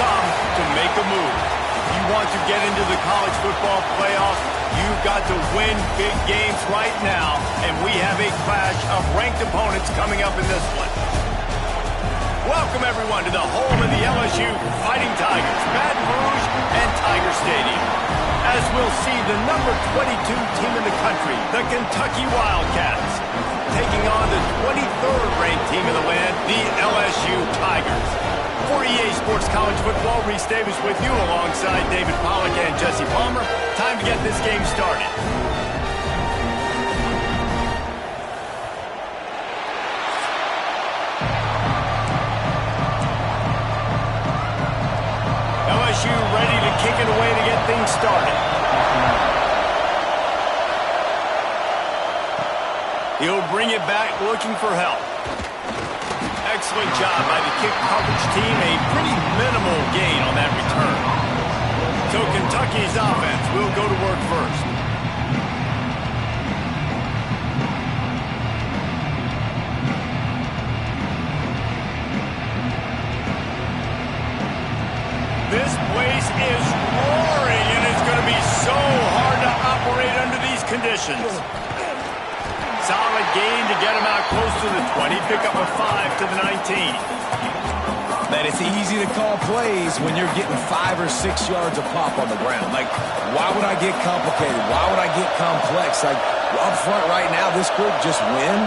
come to make a move. If you want to get into the college football playoffs, you've got to win big games right now, and we have a clash of ranked opponents coming up in this one. Welcome, everyone, to the home of the LSU Fighting Tigers, Baton Rouge and Tiger Stadium. As we'll see the number 22 team in the country, the Kentucky Wildcats, taking on the 23rd ranked team in the land, the LSU Tigers. For EA Sports College Football, Reese Davis with you alongside David Pollack and Jesse Palmer. Time to get this game started. LSU ready to kick it away to get things started. He'll bring it back looking for help. Excellent job by the kick coverage team. A pretty minimal gain on that return. So Kentucky's offense will go to work first. This place is roaring, and it's going to be so hard to operate under these conditions. Solid gain to get him out close to the 20. Pick up a 5 to the 19. Man, it's easy to call plays when you're getting 5 or 6 yards of pop on the ground. Like, why would I get complicated? Why would I get complex? Like, up front right now, this group just win,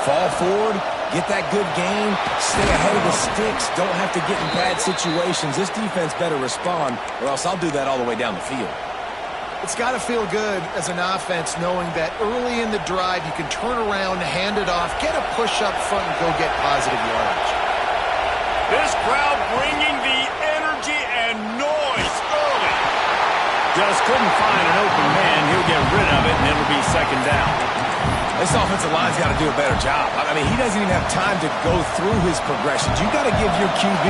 fall forward, get that good gain, stay ahead of the sticks, don't have to get in bad situations. This defense better respond, or else I'll do that all the way down the field. It's got to feel good as an offense knowing that early in the drive you can turn around, hand it off, get a push up front, and go get positive yardage. This crowd bringing the energy and noise early. Just couldn't find an open man. He'll get rid of it, and it'll be second down. This offensive line's got to do a better job. I mean, he doesn't even have time to go through his progressions. You got to give your QB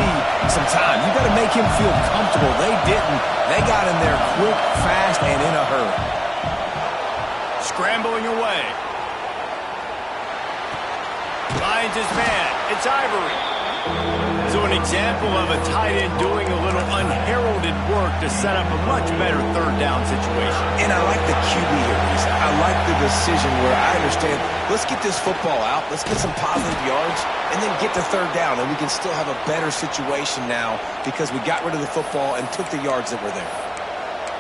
some time. You got to make him feel comfortable. They didn't. They got in there quick, fast, and in a hurry. Scrambling away. Finds his man. It's Ivory. So an example of a tight end doing a little unheralded work to set up a much better third down situation. And I like the QB here, Reese. I like the decision where I understand, let's get this football out, let's get some positive yards, and then get to third down, and we can still have a better situation now because we got rid of the football and took the yards that were there.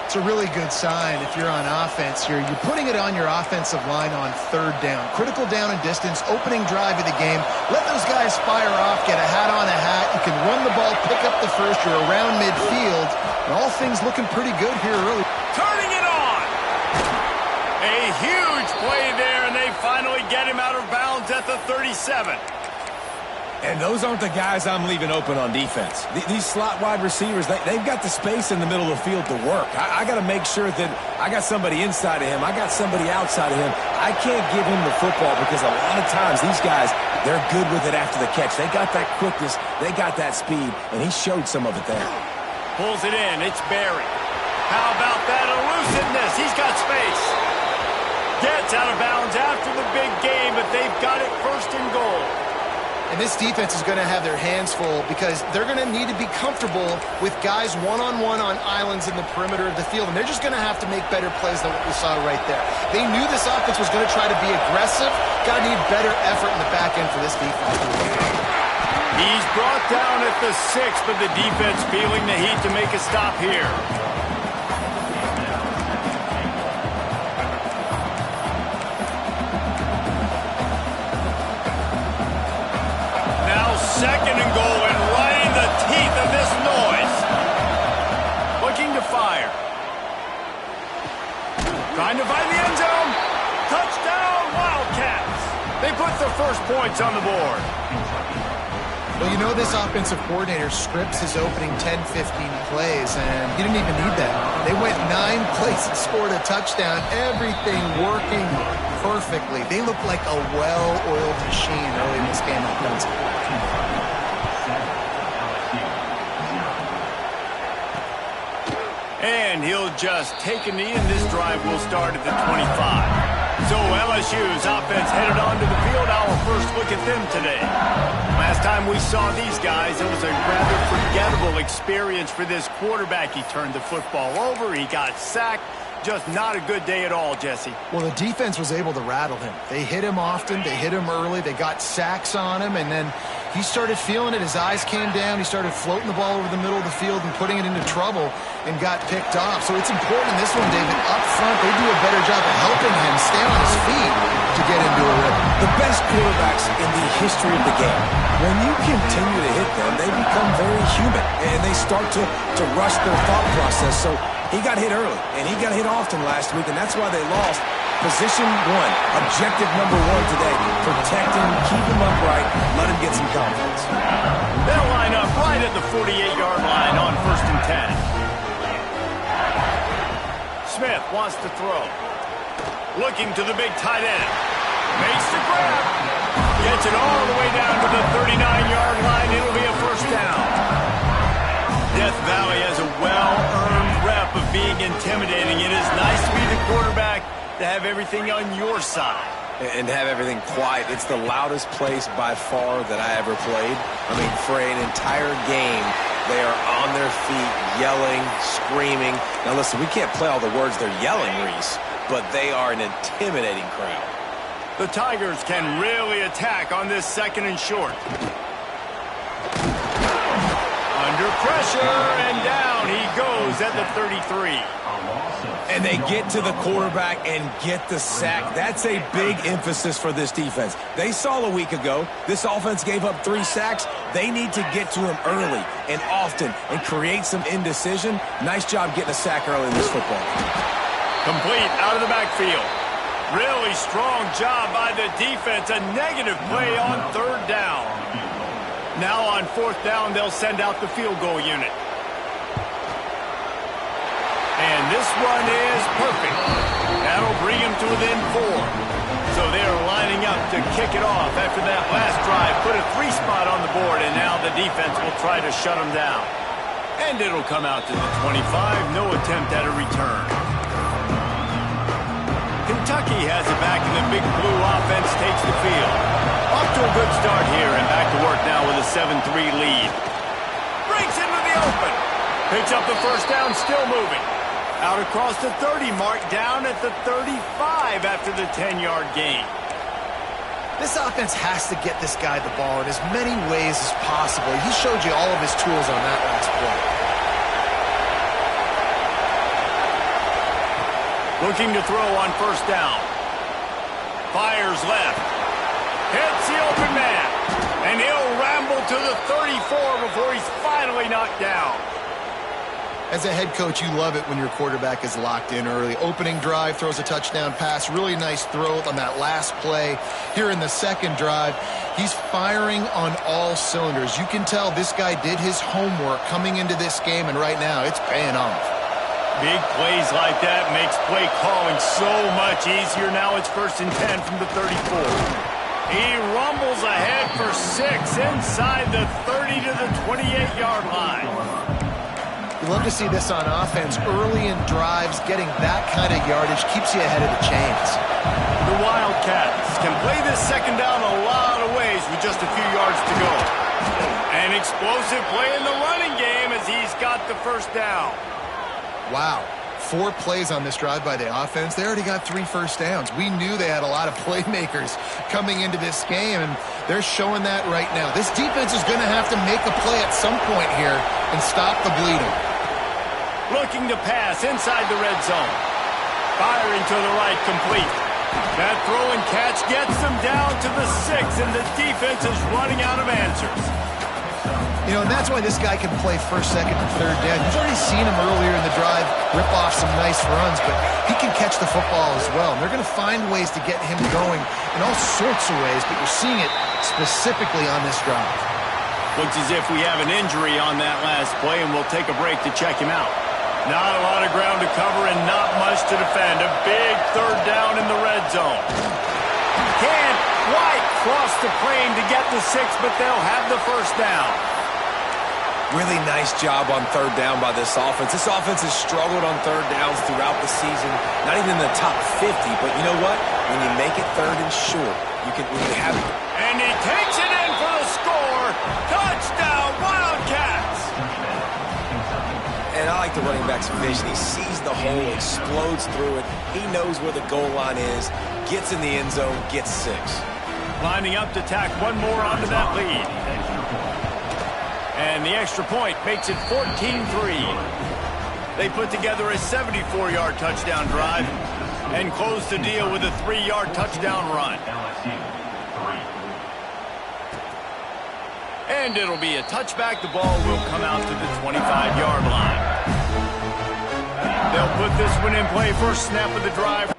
It's a really good sign if you're on offense here. You're putting it on your offensive line on third down. Critical down and distance, opening drive of the game. Let those guys fire off, get a hat on a hat. You can run the ball, pick up the first. You're around midfield. And all things looking pretty good here early. Turning it on. A huge play there, and they finally get him out of bounds at the 37. And those aren't the guys I'm leaving open on defense. These slot wide receivers, they've got the space in the middle of the field to work. I got to make sure that I got somebody inside of him. I got somebody outside of him. I can't give him the football because a lot of times these guys, they're good with it after the catch. They got that quickness. They got that speed, and he showed some of it there. Pulls it in. It's Barry. How about that elusiveness? He's got space. Gets out of bounds after the big game, but they've got it first and goal. And this defense is going to have their hands full because they're going to need to be comfortable with guys one-on-one on islands in the perimeter of the field. And they're just going to have to make better plays than what we saw right there. They knew this offense was going to try to be aggressive. Got to need better effort in the back end for this defense. He's brought down at the 6, but the defense feeling the heat to make a stop here. Second and goal, and right in the teeth of this noise. Looking to fire. Trying to find the end zone. Touchdown, Wildcats. They put the first points on the board. Well, you know this offensive coordinator scripts his opening 10, 15 plays, and he didn't even need that. They went 9 plays and scored a touchdown. Everything working perfectly. They look like a well-oiled machine early in this game offensively. And he'll just take a knee, and this drive will start at the 25. So LSU's offense headed onto the field. Our first look at them today. Last time we saw these guys, it was a rather forgettable experience for this quarterback. He turned the football over. He got sacked. Just not a good day at all, Jesse. Well, the defense was able to rattle him. They hit him often. They hit him early. They got sacks on him, and then he started feeling it. His eyes came down. He started floating the ball over the middle of the field and putting it into trouble and got picked off. So it's important in this one, David. Up front, they do a better job of helping him stay on his feet to get into a rhythm. The best quarterbacks in the history of the game, when you continue to hit them, they become very human, and they start to rush their thought process. So he got hit early, and he got hit often last week, and that's why they lost. Position one, objective number one today, protect him, keep him upright, let him get some confidence. They'll line up right at the 48-yard line on 1st and 10. Smith wants to throw. Looking to the big tight end. Makes the grab. Gets it all the way down to the 39-yard line. It'll be a first down. Death Valley has a well-earned rep of being intimidating. It is nice to be the quarterback, to have everything on your side. And have everything quiet. It's the loudest place by far that I ever played. I mean, for an entire game, they are on their feet, yelling, screaming. Now listen, we can't play all the words they're yelling, Reese, but they are an intimidating crowd. The Tigers can really attack on this 2nd and short. Under pressure, and down he goes at the 33. And they get to the quarterback and get the sack. That's a big emphasis for this defense. They saw a week ago, this offense gave up 3 sacks. They need to get to him early and often and create some indecision. Nice job getting a sack early in this football. Complete out of the backfield. Really strong job by the defense. A negative play on 3rd down. Now on 4th down, they'll send out the field goal unit. And this one is perfect. That'll bring him to within 4. So they're lining up to kick it off after that last drive. Put a 3 spot on the board, and now the defense will try to shut them down. And it'll come out to the 25. No attempt at a return. Kentucky has it back, and the Big Blue offense takes the field. Off to a good start here, and back to work now with a 7-3 lead. Breaks into the open. Picks up the first down, still moving. Out across the 30, marked down at the 35 after the 10-yard gain. This offense has to get this guy the ball in as many ways as possible. He showed you all of his tools on that last play. Looking to throw on 1st down. Fires left. Hits the open man. And he'll ramble to the 34 before he's finally knocked down. As a head coach, you love it when your quarterback is locked in early. Opening drive, throws a touchdown pass. Really nice throw on that last play. Here in the 2nd drive, he's firing on all cylinders. You can tell this guy did his homework coming into this game, and right now it's paying off. Big plays like that makes play calling so much easier. Now it's 1st and 10 from the 34. He rumbles ahead for 6 inside the 30 to the 28-yard line. You love to see this on offense. Early in drives, getting that kind of yardage keeps you ahead of the chains. The Wildcats can play this 2nd down a lot of ways with just a few yards to go. An explosive play in the running game as he's got the 1st down. Wow. 4 plays on this drive by the offense. They already got 3 first downs. We knew they had a lot of playmakers coming into this game, and they're showing that right now. This defense is going to have to make a play at some point here and stop the bleeding. Looking to pass inside the red zone. Firing to the right, complete. That throw and catch gets them down to the 6, and the defense is running out of answers. You know, and that's why this guy can play 1st, 2nd, and 3rd down. You've already seen him earlier in the drive rip off some nice runs, but he can catch the football as well. And they're going to find ways to get him going in all sorts of ways, but you're seeing it specifically on this drive. Looks as if we have an injury on that last play, and we'll take a break to check him out. Not a lot of ground to cover and not much to defend. A big 3rd down in the red zone. Can't quite cross the plane to get the 6, but they'll have the 1st down. Really nice job on third down by this offense. This offense has struggled on third downs throughout the season. Not even in the top 50, but you know what? When you make it third and short, you can really have it. And he takes it in for the score. Touchdown, Wildcats! And I like the running back's vision. He sees the hole, explodes through it. He knows where the goal line is, gets in the end zone, gets 6. Lining up to tack one more onto that lead. And the extra point makes it 14-3. They put together a 74-yard touchdown drive and close the deal with a 3-yard touchdown run. And it'll be a touchback. The ball will come out to the 25-yard line. They'll put this one in play. First snap of the drive.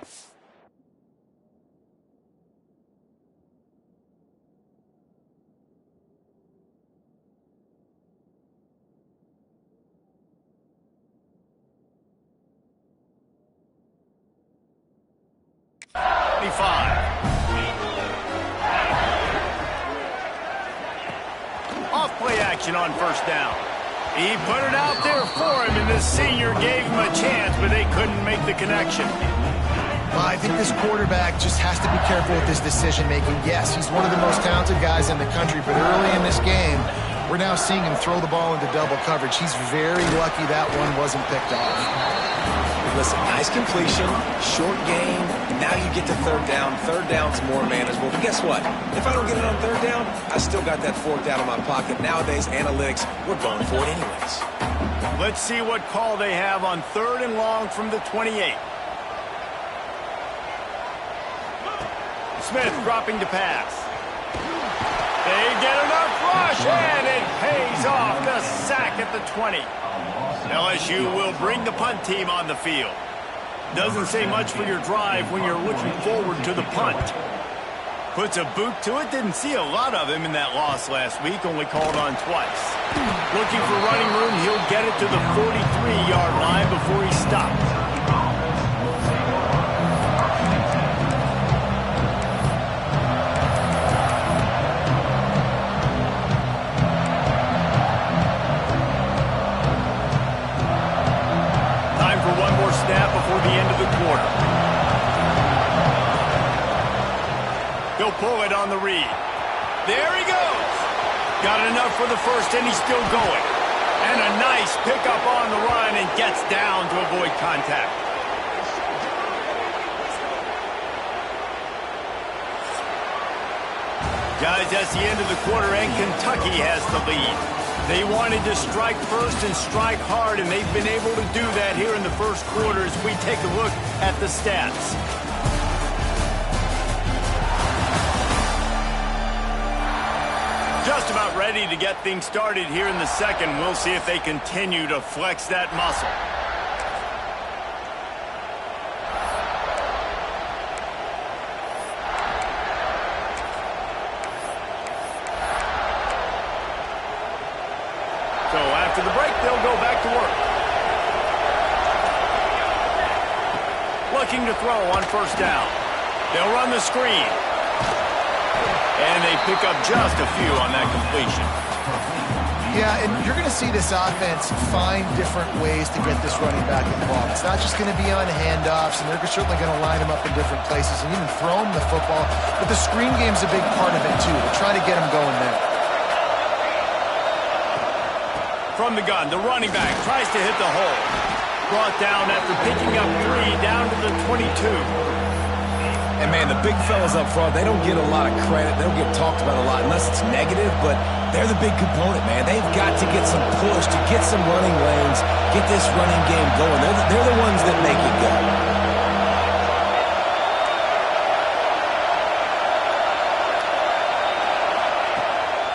Off play action on first down. He put it out there for him, and the senior gave him a chance, but they couldn't make the connection. Well, I think this quarterback just has to be careful with his decision-making. Yes, he's one of the most talented guys in the country, but early in this game, we're now seeing him throw the ball into double coverage. He's very lucky that one wasn't picked off. Listen, nice completion, short game. Now you get to third down. Third down's more manageable. But guess what? If I don't get it on third down, I still got that fourth down in my pocket. Nowadays, analytics, we're going for it anyways. Let's see what call they have on third and long from the 28. Smith dropping to pass. They get enough rush, and it pays off. The sack at the 20. LSU will bring the punt team on the field. Doesn't say much for your drive when you're looking forward to the punt. Puts a boot to it. Didn't see a lot of him in that loss last week. Only called on twice. Looking for running room. He'll get it to the 43-yard line before he stops. Before the end of the quarter. He'll pull it on the read. There he goes. Got enough for the first, and he's still going. And a nice pickup on the run, and gets down to avoid contact. Guys, that's the end of the quarter, and Kentucky has the lead. They wanted to strike first and strike hard, and they've been able to do that here in the first quarter as we take a look at the stats. Just about ready to get things started here in the second. We'll see if they continue to flex that muscle. So after the break, they'll go back to work. Looking to throw on first down. They'll run the screen. And they pick up just a few on that completion. Yeah, and you're going to see this offense find different ways to get this running back involved. It's not just going to be on handoffs, and they're certainly going to line him up in different places and even throw him the football. But the screen game's a big part of it, too. They're trying to get him going there. From the gun, the running back tries to hit the hole. Brought down after picking up 3 down to the 22. And, man, the big fellas up front, they don't get a lot of credit. They don't get talked about a lot unless it's negative, but they're the big component, man. They've got to get some push, to get some running lanes, get this running game going. They're the ones that make it go.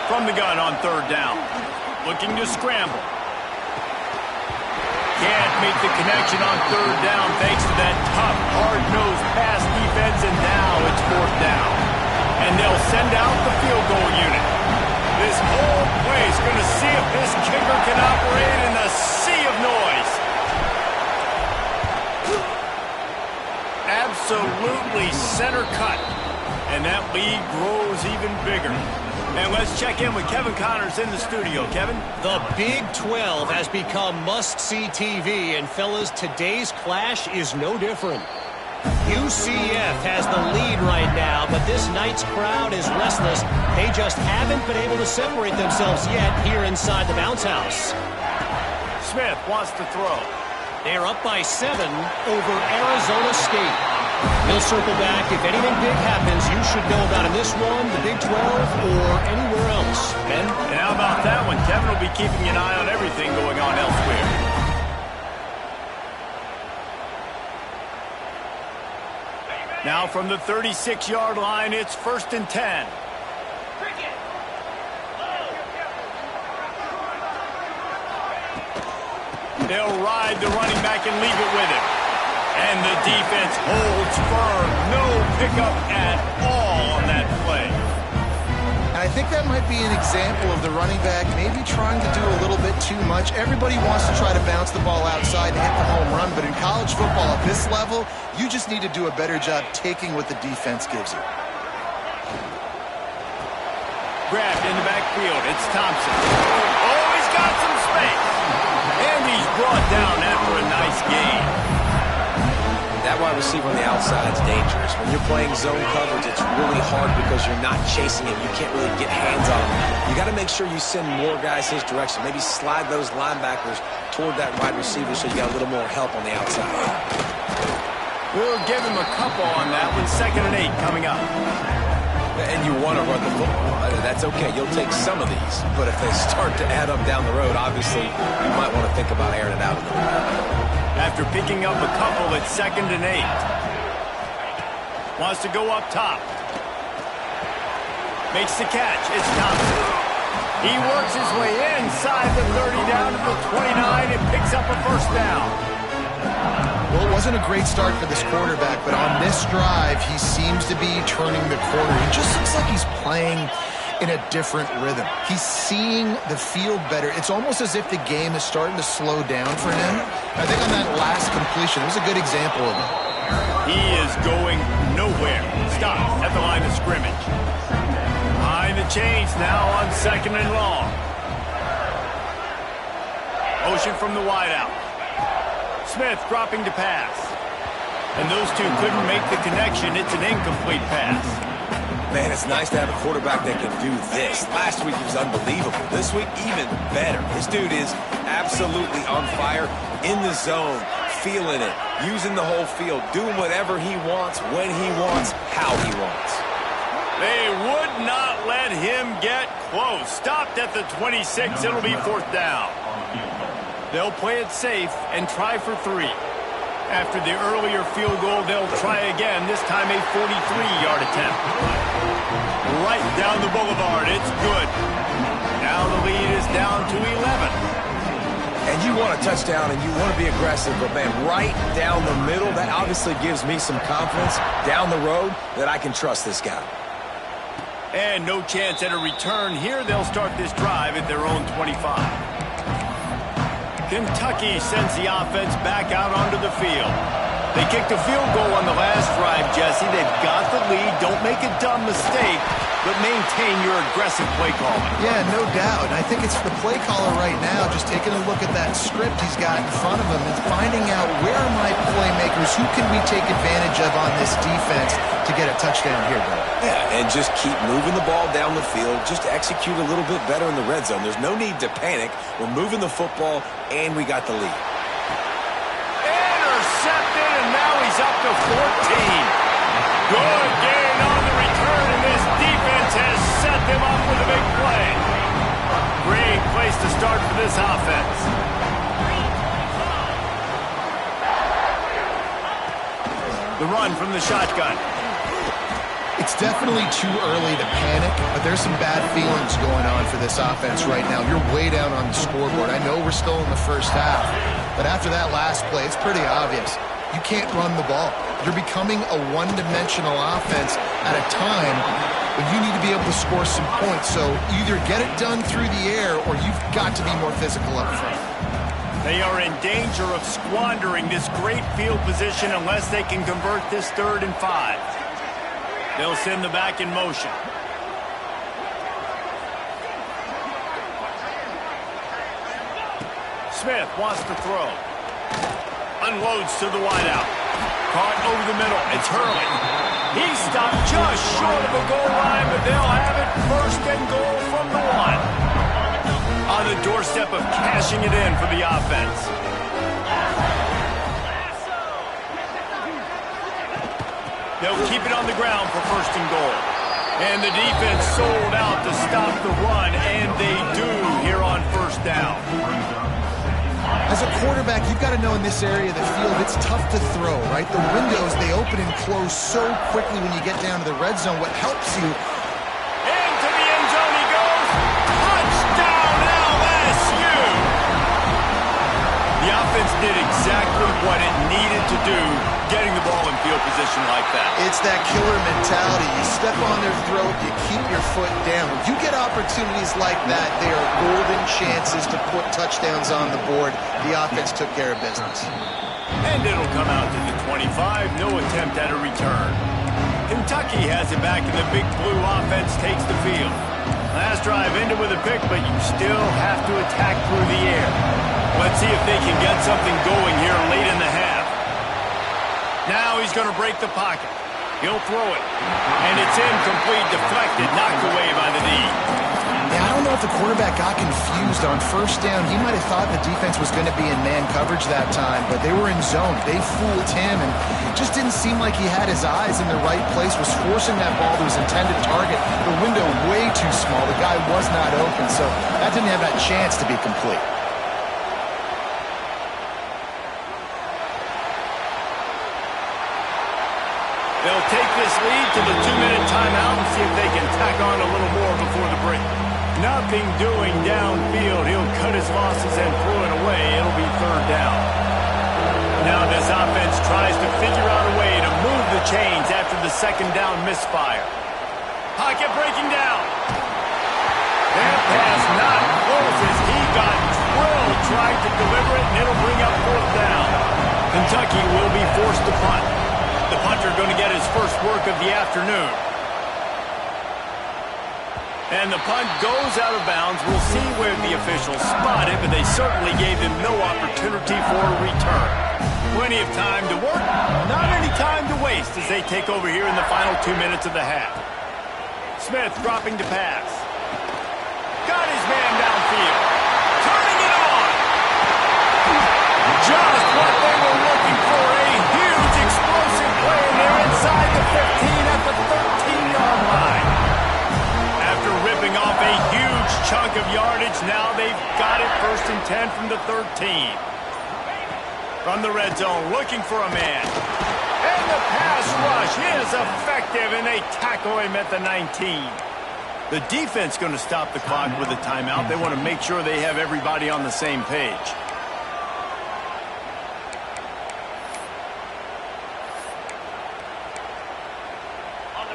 From the gun on third down. Looking to scramble. Can't make the connection on third down thanks to that tough, hard-nosed pass defense, and now it's fourth down. And they'll send out the field goal unit. This whole place going to see if this kicker can operate in a sea of noise. Absolutely center cut. And that lead grows even bigger. And let's check in with Kevin Connors in the studio. Kevin? The Big 12 has become must-see TV, and fellas, today's clash is no different. UCF has the lead right now, but this night's crowd is restless. They just haven't been able to separate themselves yet here inside the bounce house. Smith wants to throw. They're up by 7 over Arizona State. He'll circle back. If anything big happens, you should know about in this one, the Big 12, or anywhere else. Ben? And how about that one? Kevin will be keeping an eye on everything going on elsewhere. Now from the 36-yard line, it's 1st and 10. They'll ride the running back and leave it with him. And the defense holds firm. No pickup at all on that play. And I think that might be an example of the running back maybe trying to do a little bit too much. Everybody wants to try to bounce the ball outside and hit the home run, but in college football at this level, you just need to do a better job taking what the defense gives you. Grabbed in the backfield. It's Thompson. Oh, he's got some space. And he's brought down after a nice gain. That wide receiver on the outside is dangerous. When you're playing zone coverage, it's really hard because you're not chasing him. You can't really get hands on him. You got to make sure you send more guys his direction. Maybe slide those linebackers toward that wide receiver so you got a little more help on the outside. We'll give him a couple on that with 2nd and 8 coming up. And you want to run the football. That's okay. You'll take some of these. But if they start to add up down the road, obviously, you might want to think about airing it out a little bit. After picking up a couple at 2nd and 8. Wants to go up top. Makes the catch. It's Thompson. He works his way inside the 30 down to the 29 and picks up a 1st down. Well, it wasn't a great start for this quarterback, but on this drive, he seems to be turning the corner. He just looks like he's playing in a different rhythm. He's seeing the field better. It's almost as if the game is starting to slow down for him. I think on that last completion, it was a good example of it. He is going nowhere. Stops at the line of scrimmage. Behind the chains now on 2nd and long. Motion from the wideout. Smith dropping to pass. And those two couldn't make the connection. It's an incomplete pass. Man, it's nice to have a quarterback that can do this. Last week he was unbelievable. This week, even better. This dude is absolutely on fire, in the zone, feeling it, using the whole field, doing whatever he wants, when he wants, how he wants. They would not let him get close. Stopped at the 26. It'll be 4th down. They'll play it safe and try for 3. After the earlier field goal, they'll try again, this time a 43-yard attempt. Right down the boulevard, it's good. Now the lead is down to 11. And you want a touchdown and you want to be aggressive, but man, right down the middle, that obviously gives me some confidence down the road that I can trust this guy. And no chance at a return here. They'll start this drive at their own 25. Kentucky sends the offense back out onto the field. They kicked a field goal on the last drive, Jesse. They've got the lead. Don't make a dumb mistake, but maintain your aggressive play calling. Yeah, no doubt. And I think it's the play caller right now just taking a look at that script he's got in front of him and finding out where are my playmakers, who can we take advantage of on this defense to get a touchdown here, bro. Yeah, and just keep moving the ball down the field. Just execute a little bit better in the red zone. There's no need to panic. We're moving the football, and we got the lead. Intercepted, and now he's up to 14. Good gain on the return, and this defense has set them up with a big play. Great place to start for this offense. The run from the shotgun. It's definitely too early to panic, but there's some bad feelings going on for this offense right now. You're way down on the scoreboard. I know we're still in the first half, but after that last play, it's pretty obvious. You can't run the ball. You're becoming a one-dimensional offense at a time when you need to be able to score some points. So either get it done through the air or you've got to be more physical up front. They are in danger of squandering this great field position unless they can convert this 3rd and 5. They'll send the back in motion. Smith wants to throw. Unloads to the wideout. Caught over the middle. It's Hurley. He stopped just short of the goal line, but they'll have it first and goal from the 1. On the doorstep of cashing it in for the offense. They'll keep it on the ground for first and goal. And the defense sold out to stop the run, and they do here on first down. As a quarterback, you've got to know in this area of the field, it's tough to throw, right? The windows, they open and close so quickly when you get down to the red zone. What helps you... Into the end zone he goes. Touchdown, LSU! The offense did exactly what it needed to do, getting the ball in field position like that. It's that killer mentality. You step on their throat, you keep your foot down. When you get opportunities like that, they are golden chances to put touchdowns on the board. The offense took care of business. And it'll come out to the 25. No attempt at a return. Kentucky has it back, and the big blue offense takes the field. Last drive ended with a pick, but you still have to attack through the air. Let's see if they can get something going here late in the half. Now he's going to break the pocket. He'll throw it. And it's incomplete, deflected, knocked away by the D. Yeah, I don't know if the quarterback got confused on first down. He might have thought the defense was going to be in man coverage that time, but they were in zone. They fooled him, and it just didn't seem like he had his eyes in the right place, was forcing that ball to his intended target. The window way too small. The guy was not open, so that didn't have that chance to be complete. They'll take this lead to the 2-minute timeout and see if they can tack on a little more before the break. Nothing doing downfield. He'll cut his losses and throw it away. It'll be third down. Now this offense tries to figure out a way to move the chains after the second down misfire. Pocket breaking down. That pass not close as he got drilled trying to deliver it, and it'll bring up fourth down. Kentucky will be forced to punt. The punter going to get his first work of the afternoon. And the punt goes out of bounds. We'll see where the officials spot it, but they certainly gave him no opportunity for a return. Plenty of time to work, not any time to waste as they take over here in the final 2 minutes of the half. Smith dropping to pass. Got his man downfield. Turning it on. Just what they were looking for. A huge explosive play, and they're inside the 15 at the 13-yard line. After ripping off a huge chunk of yardage, now they've got it first and 10 from the 13. From the red zone, looking for a man. And the pass rush is effective, and they tackle him at the 19. The defense going to stop the clock with a timeout. They want to make sure they have everybody on the same page.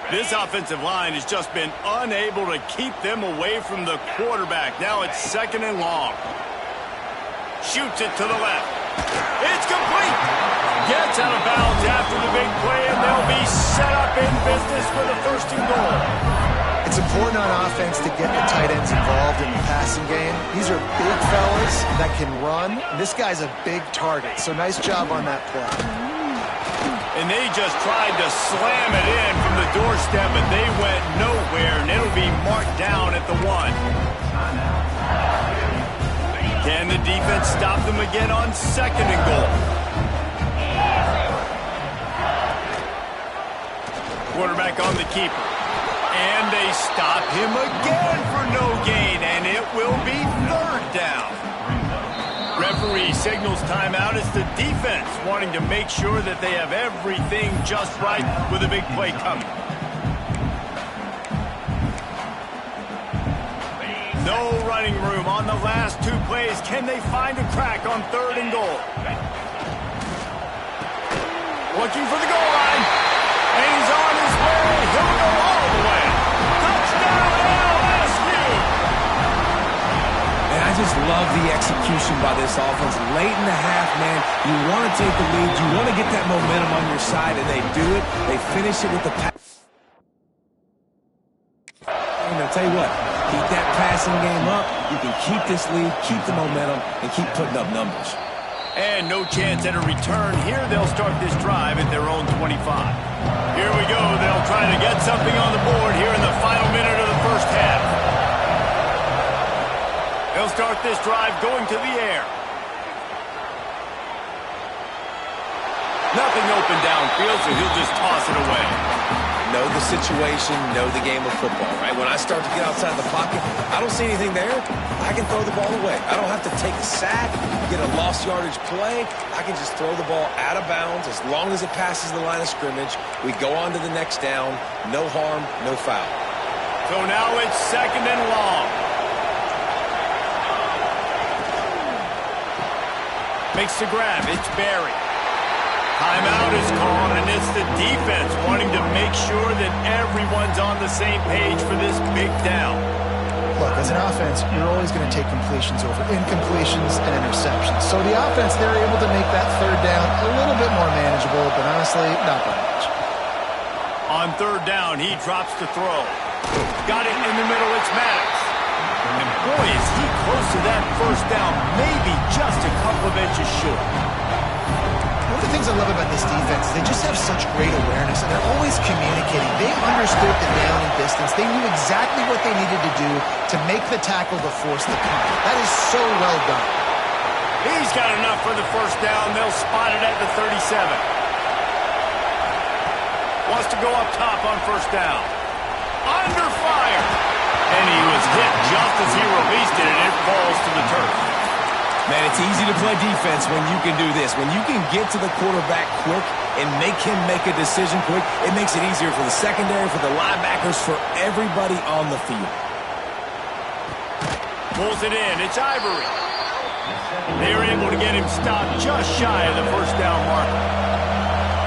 This offensive line has just been unable to keep them away from the quarterback. Now it's second and long. Shoots it to the left. It's complete. Gets out of bounds after the big play, and they'll be set up in business for the first and goal. It's important on offense to get the tight ends involved in the passing game. These are big fellas that can run. This guy's a big target, so nice job on that play. And they just tried to slam it in from the doorstep, but they went nowhere, and it'll be marked down at the 1. Can the defense stop them again on second and goal? Quarterback on the keeper. And they stop him again for no gain, and it will be third down. Referee signals timeout. It's the defense wanting to make sure that they have everything just right with a big play coming. No running room on the last 2 plays. Can they find a crack on third and goal? Looking for the goal line. And he's on his way. He'll go all the way. Touchdown, LSU! And I just love the execution by this offense. Late in the half, man, you want to take the lead. You want to get that momentum on your side, and they do it. They finish it with the pass. And I'll tell you what, Keep that passing game up. You can keep this lead, keep the momentum, and keep putting up numbers. And no chance at a return here. They'll start this drive at their own 25. Here we go. They'll try to get something on the board here in the final minute of the first half. They'll start this drive going to the air. Nothing open downfield, so he'll just toss it away. Know the situation, know the game of football, right? When I start to get outside the pocket, I don't see anything there. I can throw the ball away. I don't have to take a sack, get a lost yardage play. I can just throw the ball out of bounds as long as it passes the line of scrimmage. We go on to the next down. No harm, no foul. So now it's 2nd and long. Makes the grab. It's Barry. Timeout is called, and it's the defense wanting to make sure that everyone's on the same page for this big down. Look, as an offense, you're always going to take completions over incompletions and interceptions. So the offense, they're able to make that 3rd down a little bit more manageable, but honestly, not by much. On 3rd down, he drops to throw. Got it in the middle, it's Maddox. And boy, is he close to that 1st down, maybe just a couple of inches short. One of the things I love about this defense is they just have such great awareness, and they're always communicating. They understood the down and distance. They knew exactly what they needed to do to make the tackle to force the punt. That is so well done. He's got enough for the 1st down. They'll spot it at the 37. Wants to go up top on 1st down. Under fire. And he was hit just as he released it, and it falls to the turf. Man, it's easy to play defense when you can do this. When you can get to the quarterback quick and make him make a decision quick, it makes it easier for the secondary, for the linebackers, for everybody on the field. Pulls it in. It's Ivory. They were able to get him stopped just shy of the 1st down marker.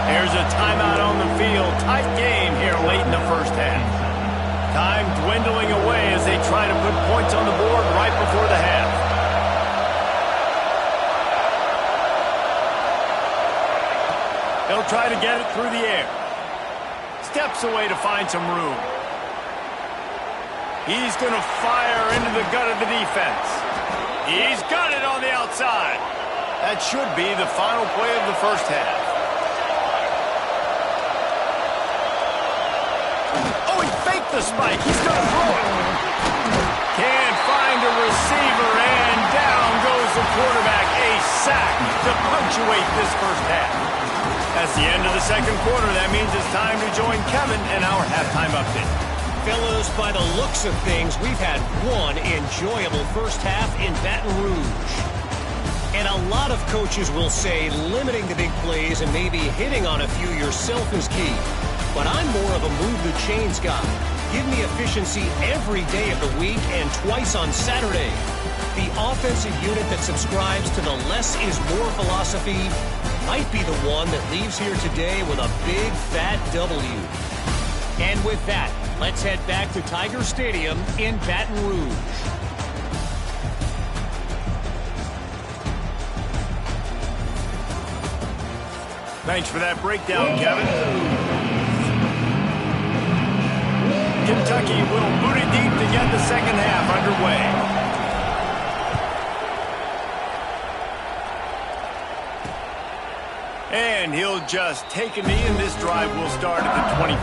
There's a timeout on the field. Tight game here late in the first half. Time dwindling away as they try to put points on the board right before the half. They'll try to get it through the air. Steps away to find some room. He's going to fire into the gut of the defense. He's got it on the outside. That should be the final play of the first half. Oh, he faked the spike. He's going to throw it. Can't find a receiver, and down goes the quarterback. A sack to punctuate this first half. That's the end of the 2nd quarter. That means it's time to join Kevin in our halftime update. Fellas, by the looks of things, we've had one enjoyable first half in Baton Rouge. And a lot of coaches will say limiting the big plays and maybe hitting on a few yourself is key. But I'm more of a move the chains guy. Give me efficiency every day of the week and twice on Saturday. The offensive unit that subscribes to the less is more philosophy might be the one that leaves here today with a big fat W. And with that, let's head back to Tiger Stadium in Baton Rouge. Thanks for that breakdown, Kevin. Kentucky will boot it deep to get the 2nd half underway. And he'll just take a knee, and this drive will start at the 25.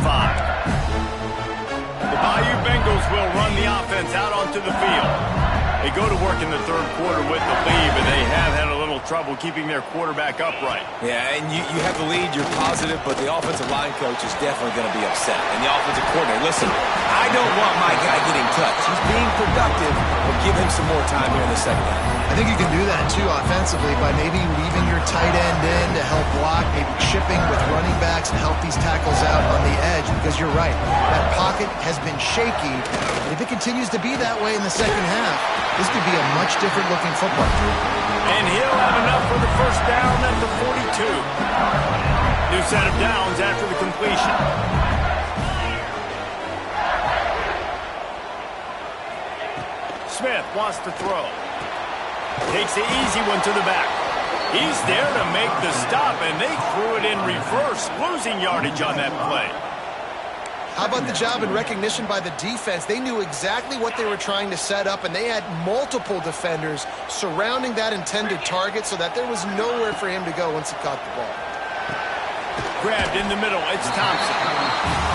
The Bayou Bengals will run the offense out onto the field. They go to work in the 3rd quarter with the lead, but they have had a little trouble keeping their quarterback upright. Yeah, and you have the lead, you're positive, but the offensive line coach is definitely going to be upset. And the offensive coordinator, listen, I don't want my guy getting touched. He's being productive, but give him some more time here in the 2nd half. I think you can do that, too, offensively, by maybe leaving your tight end in to help block, maybe chipping with running backs and help these tackles out on the edge, because you're right. That pocket has been shaky, and if it continues to be that way in the 2nd half, this could be a much different-looking football game. And he'll have enough for the 1st down at the 42. New set of downs after the completion. Smith wants to throw. Takes the easy one to the back. He's there to make the stop, and they threw it in reverse, losing yardage on that play. How about the job and recognition by the defense? They knew exactly what they were trying to set up, and they had multiple defenders surrounding that intended target so that there was nowhere for him to go once he caught the ball. Grabbed in the middle, it's Thompson.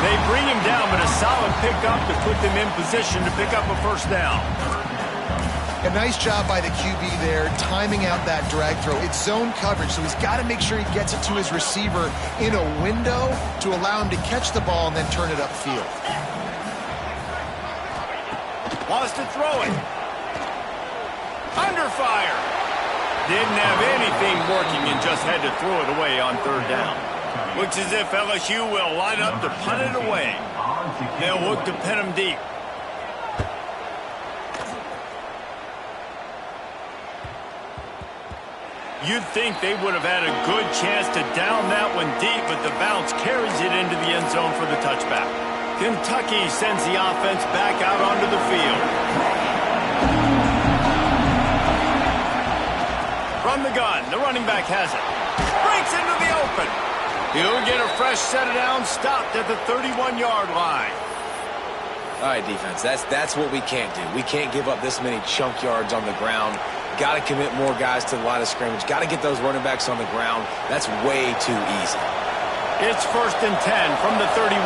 They bring him down, but a solid pickup to put them in position to pick up a first down. A nice job by the QB there, timing out that drag throw. It's zone coverage, so he's got to make sure he gets it to his receiver in a window to allow him to catch the ball and then turn it upfield. Wants to throw it. Under fire. Didn't have anything working and just had to throw it away on third down. Looks as if LSU will line up to punt it away. They'll look to pin him deep. You'd think they would have had a good chance to down that one deep, but the bounce carries it into the end zone for the touchback. Kentucky sends the offense back out onto the field. From the gun, the running back has it. Breaks into the open. He'll get a fresh set of downs, stopped at the 31-yard line. All right, defense, that's what we can't do. We can't give up this many chunk yards on the ground. Got to commit more guys to the line of scrimmage. Got to get those running backs on the ground. That's way too easy. It's 1st and 10 from the 31.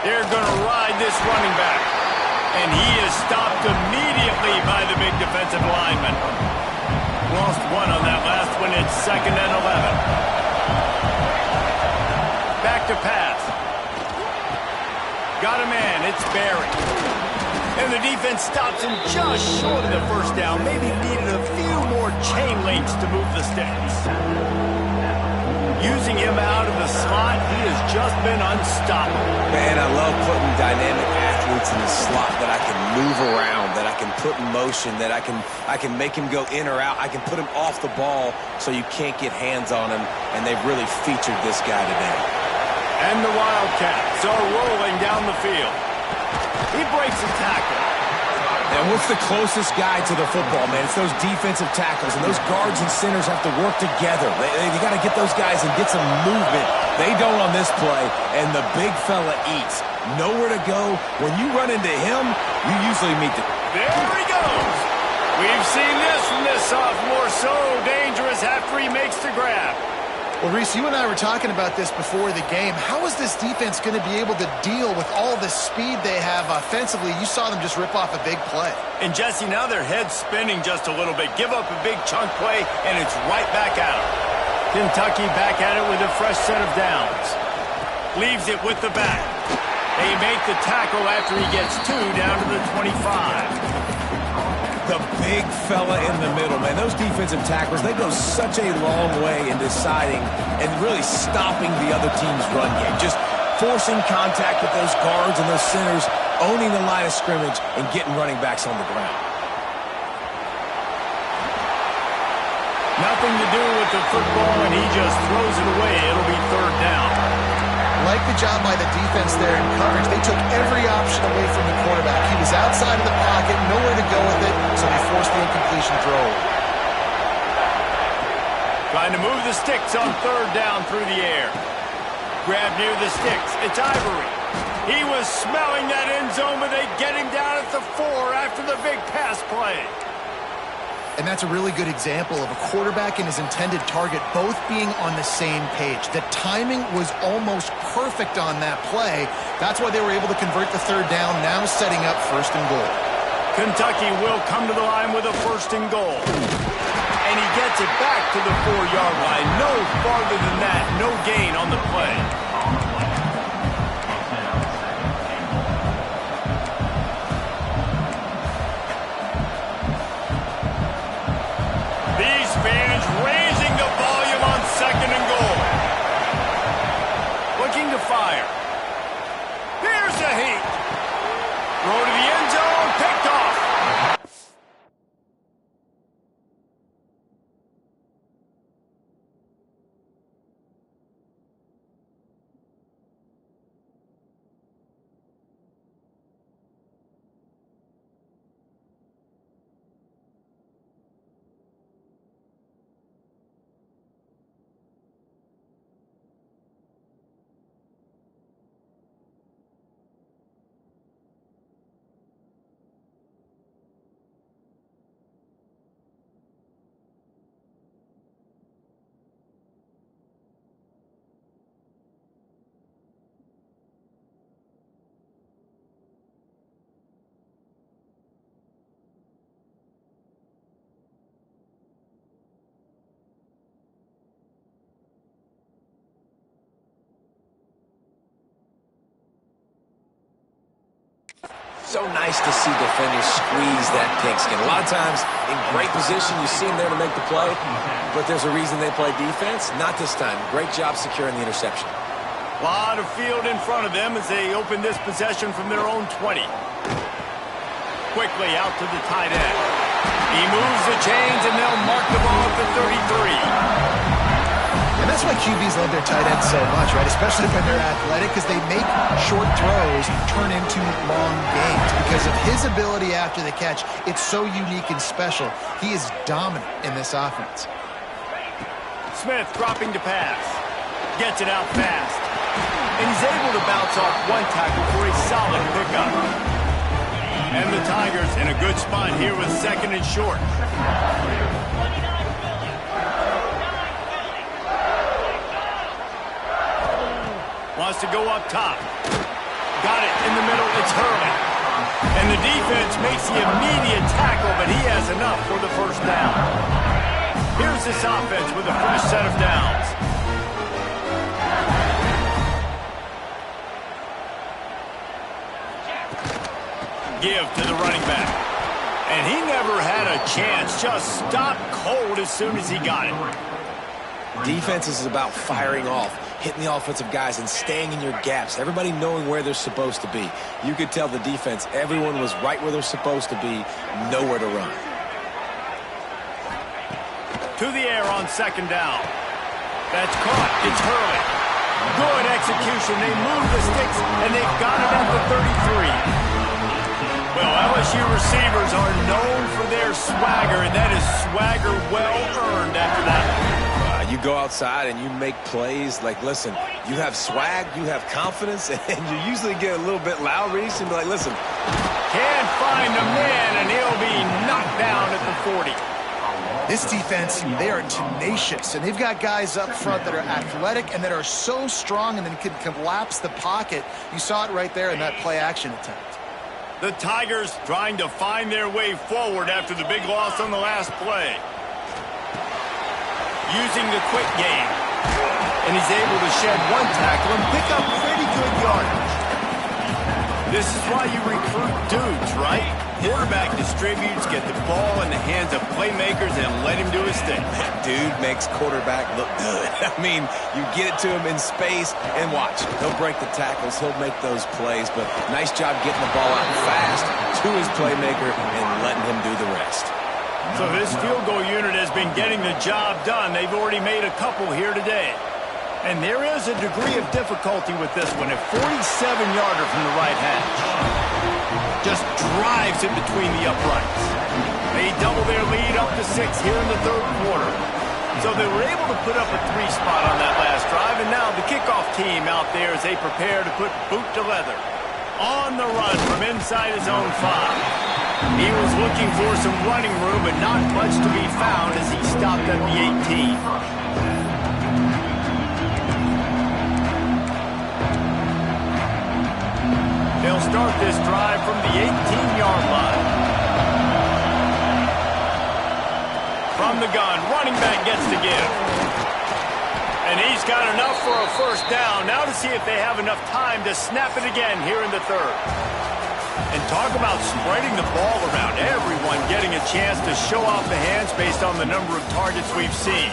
They're going to ride this running back. And he is stopped immediately by the big defensive lineman. Lost one on that last one. It's 2nd and 11. Back to pass. Got a man. It's Barry. And the defense stops him just short of the first down. Maybe needed a few more chain links to move the sticks. Using him out of the slot, he has just been unstoppable. Man, I love putting dynamic athletes in the slot that I can move around, that I can put in motion, that I can make him go in or out. I can put him off the ball so you can't get hands on him, and they've really featured this guy today. And the Wildcats are rolling down the field. He breaks a tackle. And what's the closest guy to the football, man? It's those defensive tackles, and those guards and centers have to work together. They got to get those guys and get some movement. They don't on this play, and the big fella eats. Nowhere to go. When you run into him, you usually meet the... There he goes. We've seen this from this sophomore. So dangerous after he makes the grab. Well, Reese, you and I were talking about this before the game. How is this defense going to be able to deal with all the speed they have offensively? You saw them just rip off a big play. And, Jesse, now their head's spinning just a little bit. Give up a big chunk play, and it's right back at them. Kentucky back at it with a fresh set of downs. Leaves it with the back. They make the tackle after he gets 2 down to the 25. The big fella in the middle, man. Those defensive tackles, they go such a long way in deciding and really stopping the other team's run game. Just forcing contact with those guards and those centers, owning the line of scrimmage, and getting running backs on the ground. Nothing to do with the football, and he just throws it away. It'll be 3rd down. Like the job by the defense there in coverage. They took every option away from the quarterback. He was outside of the pocket, nowhere to go with it, so they forced the incompletion throw. Trying to move the sticks on 3rd down through the air. Grab near the sticks. It's Ivory. He was smelling that end zone, but they get him down at the 4 after the big pass play. And that's a really good example of a quarterback and his intended target both being on the same page. The timing was almost perfect on that play. That's why they were able to convert the 3rd down, now setting up 1st and goal. Kentucky will come to the line with a 1st and goal. And he gets it back to the 4-yard line. No farther than that. No gain on the play. These fans raising the volume on 2nd and goal. Looking to fire. Here's the heat. Throw to the end zone. Picked off. So nice to see defenders squeeze that pigskin. A lot of times, in great position, you see them there to make the play, but there's a reason they play defense. Not this time. Great job securing the interception. A lot of field in front of them as they open this possession from their own 20. Quickly out to the tight end. He moves the chains, and they'll mark the ball at the 33. And that's why QBs love their tight ends so much, right? Especially when they're athletic, because they make short throws turn into long gains. Because of his ability after the catch, it's so unique and special. He is dominant in this offense. Smith dropping to pass. Gets it out fast. And he's able to bounce off one tackle for a solid pickup. And the Tigers in a good spot here with second and short. Wants to go up top. Got it in the middle. It's Hurley. And the defense makes the immediate tackle, but he has enough for the first down. Here's this offense with a fresh set of downs. Give to the running back. And he never had a chance. Just stopped cold as soon as he got it. Defense is about firing off, hitting the offensive guys, and staying in your gaps. Everybody knowing where they're supposed to be. You could tell the defense, everyone was right where they're supposed to be, nowhere to run. To the air on second down. That's caught. It's Hurley. Good execution. They move the sticks, and they've got it at the 33. Well, LSU receivers are known for their swagger, and that is swagger well-earned after that. You go outside and you make plays. Like, listen, you have swag, you have confidence, and you usually get a little bit loud, Reese, and be like, listen. Can't find the man, and he'll be knocked down at the 40. This defense, they are tenacious, and they've got guys up front that are athletic and that are so strong and then can collapse the pocket. You saw it right there in that play-action attempt. The Tigers trying to find their way forward after the big loss on the last play. Using the quick game. And he's able to shed one tackle and pick up pretty good yardage. This is why you recruit dudes, right? Quarterback distributes, get the ball in the hands of playmakers, and let him do his thing. That dude makes quarterback look good. I mean, you get it to him in space, and watch. He'll break the tackles. He'll make those plays, but nice job getting the ball out fast to his playmaker and letting him do the rest. So this field goal unit has been getting the job done. They've already made a couple here today. And there is a degree of difficulty with this one. A 47-yarder from the right hash. Just drives it between the uprights. They double their lead up to 6 here in the third quarter. So they were able to put up a 3 spot on that last drive. And now the kickoff team out there as they prepare to put boot to leather. On the run from inside his own 5. He was looking for some running room, but not much to be found as he stopped at the 18. They'll start this drive from the 18-yard line. From the gun, running back gets to give. And he's got enough for a first down. Now to see if they have enough time to snap it again here in the third. And talk about spreading the ball around. Everyone getting a chance to show off the hands based on the number of targets we've seen.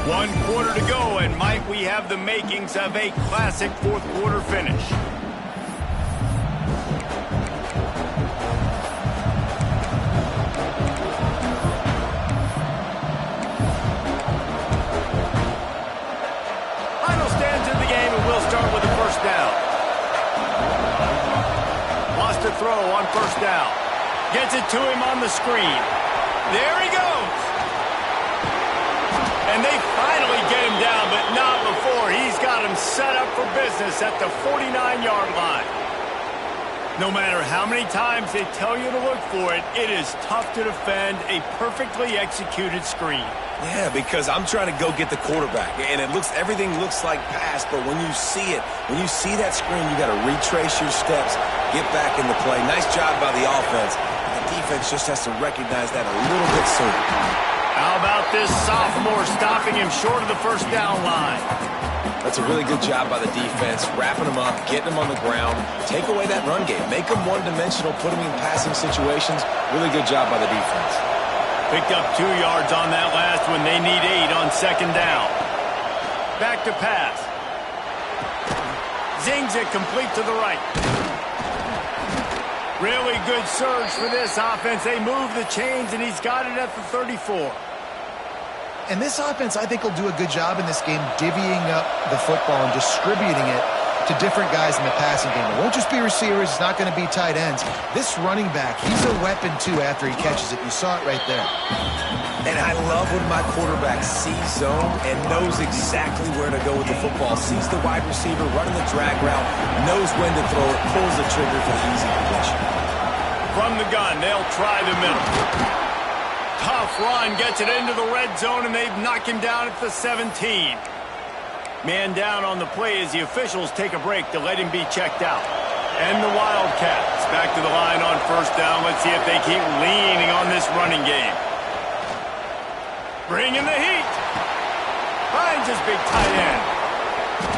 One quarter to go, and might we have the makings of a classic fourth quarter finish. Final stands in the game, and we'll start with a first down. Wants to throw on first down. Gets it to him on the screen. There he goes. And they finally get him down, but not before. He's got him set up for business at the 49-yard line. No matter how many times they tell you to look for it, it is tough to defend a perfectly executed screen. Yeah, because I'm trying to go get the quarterback, and everything looks like pass, but when you see it, when you see that screen, you got to retrace your steps, get back in the play. Nice job by the offense. The defense just has to recognize that a little bit sooner. How about this sophomore stopping him short of the first down line? That's a really good job by the defense, wrapping them up, getting them on the ground. Take away that run game. Make them one-dimensional, put them in passing situations. Really good job by the defense. Picked up 2 yards on that last one. They need 8 on second down. Back to pass. Zings it complete to the right. Really good surge for this offense. They move the chains, and he's got it at the 34. And this offense, I think, will do a good job in this game divvying up the football and distributing it to different guys in the passing game. It won't just be receivers. It's not going to be tight ends. This running back, he's a weapon, too, after he catches it. You saw it right there. And I love when my quarterback sees zone and knows exactly where to go with the football. Sees the wide receiver running the drag route, knows when to throw it, pulls the trigger for the easy completion. From the gun, they'll try the middle. Tough run, gets it into the red zone, and they've knocked him down at the 17. Man down on the play as the officials take a break to let him be checked out. And the Wildcats back to the line on first down. Let's see if they keep leaning on this running game. Bringing the heat. Finds his big tight end.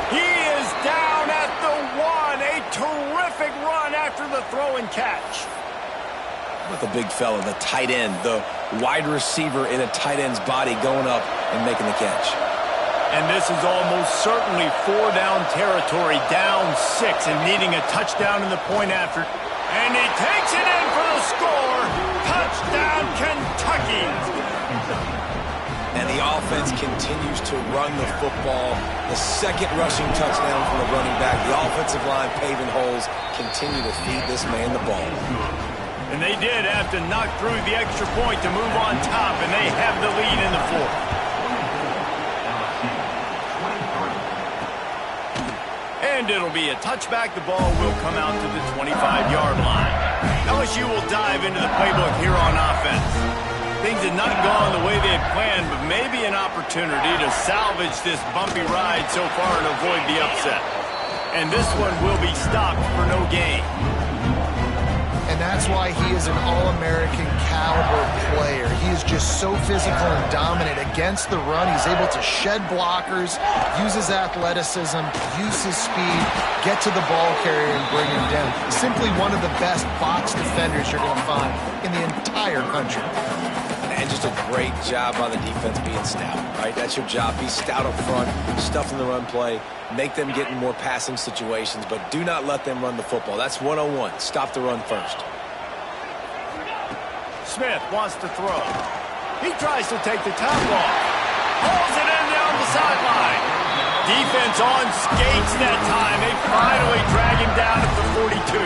He is down at the 1. A terrific run after the throw and catch. With the big fella, the tight end, the wide receiver in a tight end's body going up and making the catch. And this is almost certainly 4-down territory, down 6 and needing a touchdown in the point after. And he takes it in for the score. Touchdown, Kentucky. And the offense continues to run the football. The second rushing touchdown from the running back. The offensive line paving holes. Continue to feed this man the ball. And they did have to knock through the extra point to move on top, and they have the lead in the 4th. And it'll be a touchback. The ball will come out to the 25-yard line. LSU will dive into the playbook here on offense. Things had not gone the way they had planned, but maybe an opportunity to salvage this bumpy ride so far and avoid the upset. And this one will be stopped for no gain. And that's why he is an All-American caliber player. He is just so physical and dominant against the run. He's able to shed blockers, use his athleticism, use his speed, get to the ball carrier and bring him down. Simply one of the best box defenders you're going to find in the entire country. And just a great job by the defense being stout, right? That's your job. Be stout up front, stuff in the run play, make them get in more passing situations, but do not let them run the football. That's 101. Stop the run first. Smith wants to throw. He tries to take the top off. Pulls it in down the sideline. Defense on skates that time. They finally drag him down at the 42.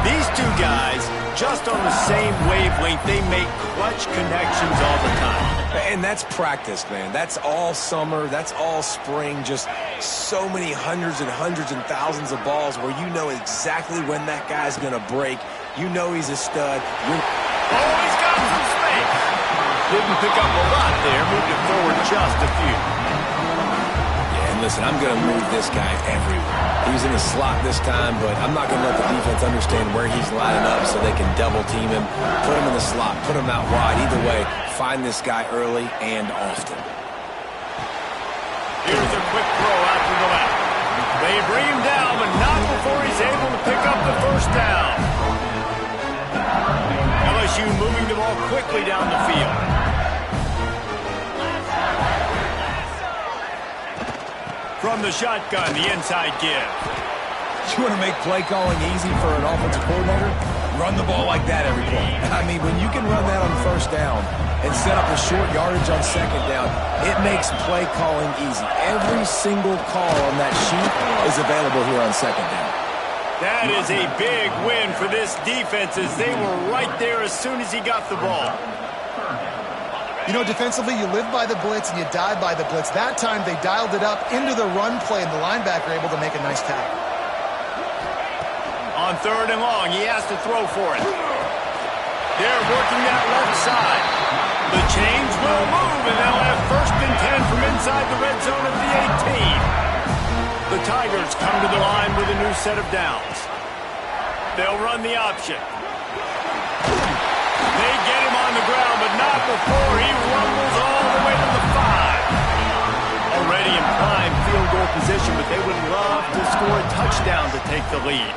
These two guys, just on the same wavelength, they make clutch connections all the time. And that's practice, man. That's all summer. That's all spring. Just so many hundreds and thousands of balls where you know exactly when that guy's going to break. You know he's a stud. He's got some space. Didn't pick up a lot there. Moved it forward just a few. Yeah, and listen, I'm going to move this guy everywhere. He was in the slot this time, but I'm not going to let the defense understand where he's lining up so they can double team him, put him in the slot, put him out wide. Either way, find this guy early and often. Here's a quick throw out to the left. They bring him down, but not before he's able to pick up the first down. LSU moving the ball quickly down the field. From the shotgun, the inside give. You want to make play calling easy for an offensive coordinator? Run the ball like that every play. I mean, when you can run that on first down and set up a short yardage on second down, it makes play calling easy. Every single call on that sheet is available here on second down. That is a big win for this defense as they were right there as soon as he got the ball. You know, defensively, you live by the blitz and you die by the blitz. That time, they dialed it up into the run play, and the linebacker able to make a nice tackle. On third and long, he has to throw for it. They're working that left side. The chains will move, and they'll have first and 10 from inside the red zone of the 18. The Tigers come to the line with a new set of downs. They'll run the option. They get him on on the ground, but not before he rumbles all the way to the 5. Already in prime field goal position, but they would love to score a touchdown to take the lead.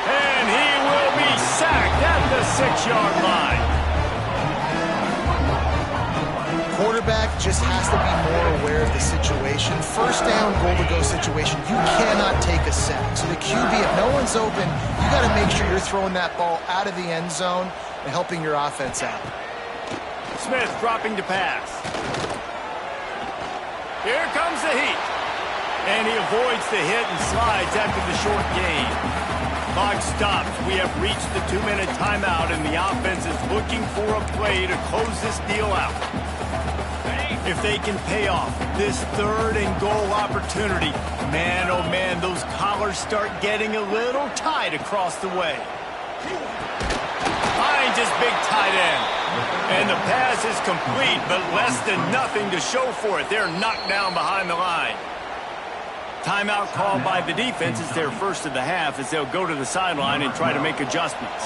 And he will be sacked at the 6-yard line. Quarterback just has to be more aware of the situation. First down, goal-to-go situation, you cannot take a sack. So the QB, if no one's open, you got to make sure you're throwing that ball out of the end zone and helping your offense out. Smith dropping to pass. Here comes the heat. And he avoids the hit and slides after the short gain. Clock stops. We have reached the 2-minute timeout, and the offense is looking for a play to close this deal out. If they can pay off this 3rd and goal opportunity, man, oh man, those collars start getting a little tight across the way. Finds his big tight end. And the pass is complete, but less than nothing to show for it. They're knocked down behind the line. Timeout called by the defense is their first of the half as they'll go to the sideline and try to make adjustments.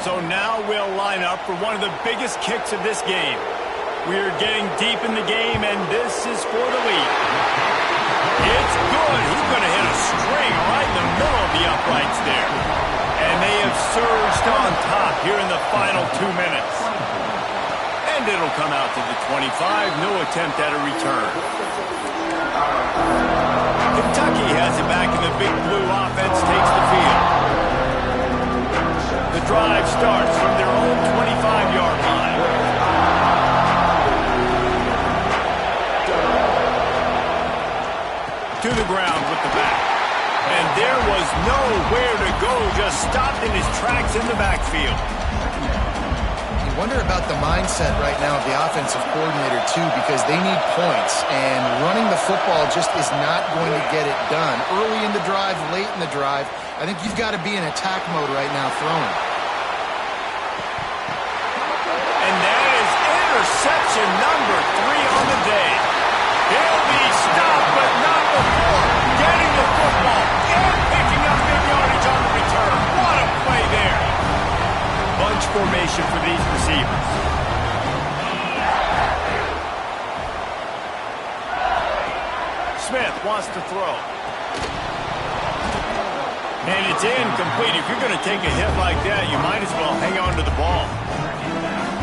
So now we'll line up for one of the biggest kicks of this game. We're getting deep in the game, and this is for the lead. It's good. He's going to hit a string right in the middle of the uprights there. And they have surged on top here in the final 2 minutes. And it'll come out to the 25. No attempt at a return. Kentucky has it back, and the big blue offense takes the field. The drive starts from their own 25-yard line. To the ground with the back. And there was nowhere to go, just stopped in his tracks in the backfield. You wonder about the mindset right now of the offensive coordinator, too, because they need points, and running the football just is not going to get it done. Early in the drive, late in the drive, I think you've got to be in attack mode right now throwing. And that is interception number 3 on the day. He'll be stopped, but not before getting the football and picking up big yardage on the return. What a play there. Bunch formation for these receivers. Smith wants to throw. And it's incomplete. If you're going to take a hit like that, you might as well hang on to the ball.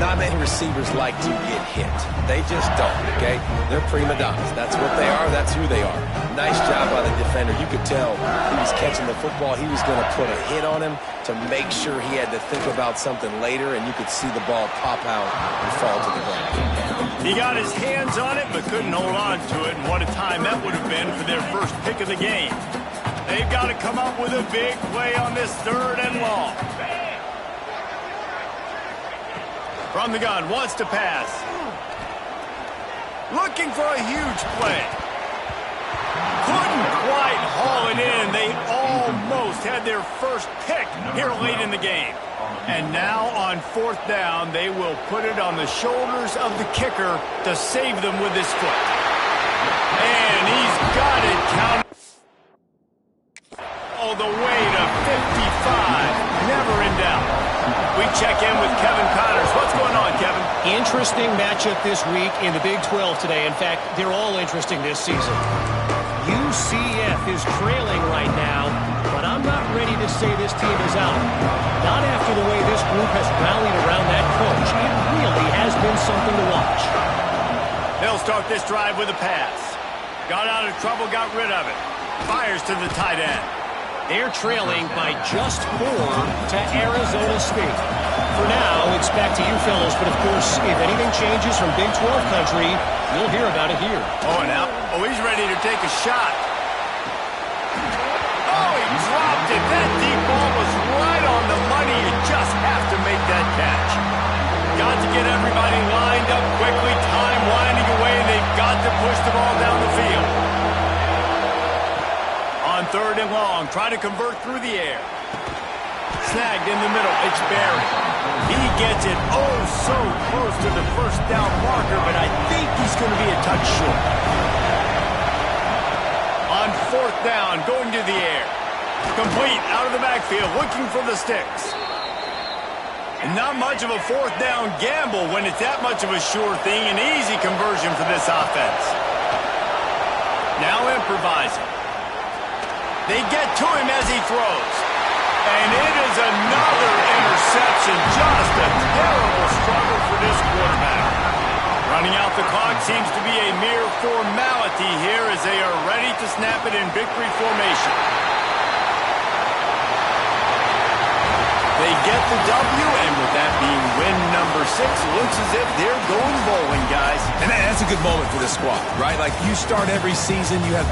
Not many receivers like to get hit. They just don't, okay? They're prima donnas. That's what they are. That's who they are. Nice job by the defender. You could tell he was catching the football. He was going to put a hit on him to make sure he had to think about something later, and you could see the ball pop out and fall to the ground. He got his hands on it but couldn't hold on to it, and what a time that would have been for their first pick of the game. They've got to come up with a big play on this 3rd and long. From the gun, wants to pass. Looking for a huge play. Couldn't quite haul it in. They almost had their first pick here late in the game. And now on 4th down, they will put it on the shoulders of the kicker to save them with his foot. And he's got it counted all the way to 55. Never in doubt. We check in with Kevin Connors. What's going on, Kevin? Interesting matchup this week in the Big 12 today. In fact, they're all interesting this season. UCF is trailing right now, but I'm not ready to say this team is out. Not after the way this group has rallied around that coach. It really has been something to watch. They'll start this drive with a pass. Got out of trouble, got rid of it. Fires to the tight end. They're trailing by just 4 to Arizona State. For now, it's back to you fellas, but of course, if anything changes from Big 12 country, you'll hear about it here. Oh, now, he's ready to take a shot. Oh, he dropped it. That deep ball was right on the money. You just have to make that catch. Got to get everybody lined up quickly, time winding away, and they've got to push the ball down the field. On 3rd and long, trying to convert through the air. Snagged in the middle, it's Barry. He gets it so close to the first down marker, but I think he's going to be a touch short. On 4th down, going to the air. Complete out of the backfield, looking for the sticks. And not much of a fourth down gamble when it's that much of a sure thing. An easy conversion for this offense. Now improvising. They get to him as he throws. And it is another interception. Just a terrible struggle for this quarterback. Running out the clock seems to be a mere formality here as they are ready to snap it in victory formation. They get the W, and with that being win number 6, looks as if they're going bowling, guys. And that's a good moment for this squad, right? Like, you start every season, you have